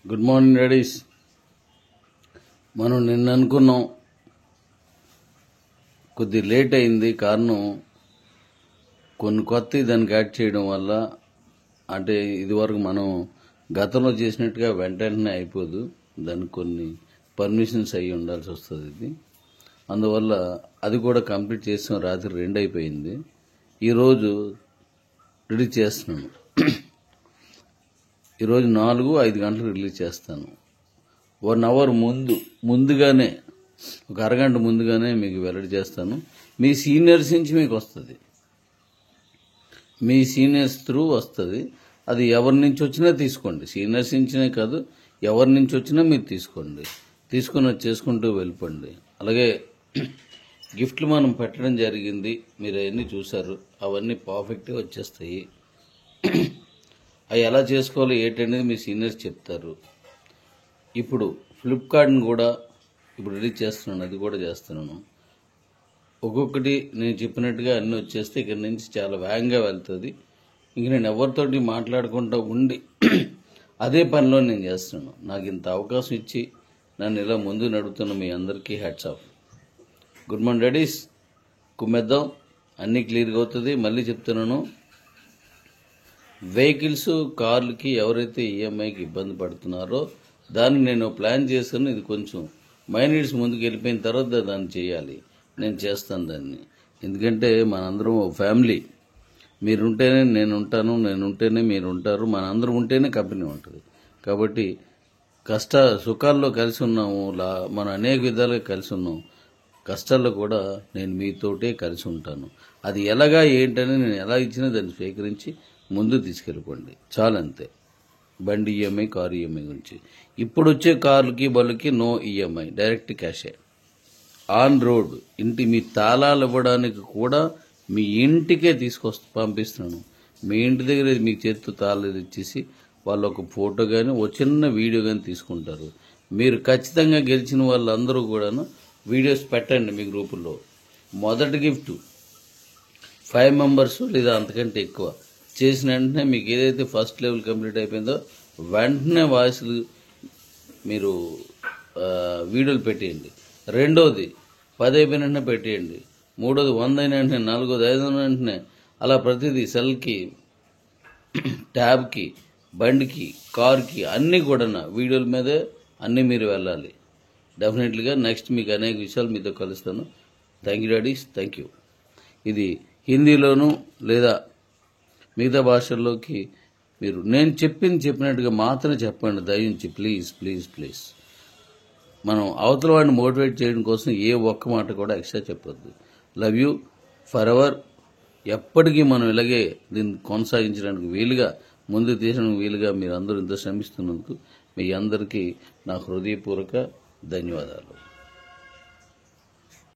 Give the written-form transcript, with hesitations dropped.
Good morning ladies. మనం నిన్న అనుకున్నాం, కొద్ది లేట్ అయింది. కారణం కొన్ని కొత్త దానికి యాడ్ చేయడం వల్ల. అంటే ఇదివరకు మనం గతంలో చేసినట్టుగా వెంటనే అయిపోదు, దానికి కొన్ని పర్మిషన్స్ అయ్యి ఉండాల్సి వస్తుంది. ఇది అందువల్ల అది కూడా కంప్లీట్ చేసాం. రాత్రి 2 అయిపోయింది. ఈరోజు రిలీజ్ చేస్తున్నాను. ఈరోజు 4-5 గంటలకు రిలీజ్ చేస్తాను. 1 అవర్ ముందుగానే, ఒక అరగంట ముందుగానే మీకు వెల్లడి చేస్తాను. మీ సీనియర్స్ నుంచి మీకు వస్తుంది, మీ సీనియర్స్ త్రూ వస్తుంది. అది ఎవరి నుంచి వచ్చినా తీసుకోండి. సీనియర్స్ నుంచినే కాదు, ఎవరి నుంచి వచ్చినా మీరు తీసుకోండి. తీసుకుని చేసుకుంటూ వెళ్ళిపోండి. అలాగే గిఫ్ట్లు మనం పెట్టడం జరిగింది, మీరు అవన్నీ చూసారు. అవన్నీ పర్ఫెక్ట్గా వచ్చేస్తాయి. అవి ఎలా చేసుకోవాలో ఏంటనేది మీ సీనియర్స్ చెప్తారు. ఇప్పుడు ఫ్లిప్కార్ట్ని కూడా ఇప్పుడు రిలీజ్ చేస్తున్నాను, అది కూడా చేస్తున్నాను. ఒక్కొక్కటి నేను చెప్పినట్టుగా అన్నీ వచ్చేస్తే ఇక్కడి నుంచి చాలా వేగంగా వెళ్తుంది. ఇంక నేను ఎవరితోటి మాట్లాడకుండా ఉండి అదే పనిలో నేను చేస్తున్నాను. నాకు ఇంత అవకాశం ఇచ్చి నన్ను ఇలా ముందు నడుపుతున్న మీ అందరికీ hats off. Good morning ladies. కుమ్మేద్దాం, అన్నీ క్లియర్గా అవుతుంది. మళ్ళీ చెప్తున్నాను, వెహికల్స్, కార్లకి ఎవరైతే ఈఎంఐకి ఇబ్బంది పడుతున్నారో దాన్ని నేను ప్లాన్ చేశాను. ఇది కొంచెం మైనీడ్స్ ముందుకు వెళ్ళిపోయిన తర్వాత దాన్ని చేయాలి. నేను చేస్తాను దాన్ని. ఎందుకంటే మనందరం ఒక ఫ్యామిలీ. మీరుంటేనే నేను ఉంటాను, నేను ఉంటేనే మీరు ఉంటారు, మనందరం ఉంటేనే కంపెనీ ఉంటుంది. కాబట్టి కష్ట సుఖాల్లో కలిసి ఉన్నాము, మనం అనేక విధాలుగా కలిసి ఉన్నాం. కష్టాల్లో కూడా నేను మీతోటే కలిసి ఉంటాను. అది ఎలాగా ఏంటని నేను ఎలా ఇచ్చినా దాన్ని స్వీకరించి ముందు తీసుకెళ్ళిపోండి, చాలంతే. బండి ఈఎంఐ, కారు ఈఎంఐ గురించి. ఇప్పుడు వచ్చే కార్లకి బళ్ళకి నో ఈఎంఐ, డైరెక్ట్ క్యాషే. ఆన్ రోడ్, ఇంటి మీ తాళాలు ఇవ్వడానికి కూడా మీ ఇంటికే పంపిస్తున్నాను. మీ ఇంటి దగ్గర మీకు చేతితో తాళాలు ఇచ్చేసి వాళ్ళు ఒక ఫోటో కానీ ఒక చిన్న వీడియో కానీ తీసుకుంటారు. మీరు ఖచ్చితంగా గెలిచిన వాళ్ళందరూ కూడాను వీడియోస్ పెట్టండి మీ గ్రూపుల్లో. మొదటి గిఫ్ట్ 5 మెంబర్స్ లేదా అంతకంటే ఎక్కువ చేసిన వెంటనే మీకు ఏదైతే ఫస్ట్ లెవెల్ కంప్లీట్ అయిపోయిందో వెంటనే వాయిస్లు మీరు వీడియోలు పెట్టేయండి. రెండోది 10 అయిపోయిన వెంటనే పెట్టేయండి. మూడోది 100 అయిన వెంటనే, నాలుగోది 5 అయిన వెంటనే, అలా ప్రతిదీ సెల్కి, ట్యాబ్కి, బండికి, కార్కి అన్నీ కూడా వీడియోల మీదే అన్నీ మీరు వెళ్ళాలి. డెఫినెట్లీగా నెక్స్ట్ మీకు అనేక విషయాలు మీతో కలుస్తాను. Thank you daddy's, thank you. ఇది హిందీలోను లేదా మిగతా భాషల్లోకి మీరు నేను చెప్పినట్టుగా మాత్రమే చెప్పండి, దయించి. Please please please. మనం అవతల వాడిని మోటివేట్ చేయడం కోసం ఏ ఒక్క మాట కూడా ఎక్స్ట్రా చెప్పొద్దు. Love you for ever. ఎప్పటికీ మనం ఇలాగే దీన్ని కొనసాగించడానికి వీలుగా, ముందు తీసడానికి వీలుగా మీరు అందరూ ఇంత శ్రమిస్తున్నందుకు మీ అందరికీ నా హృదయపూర్వక ధన్యవాదాలు.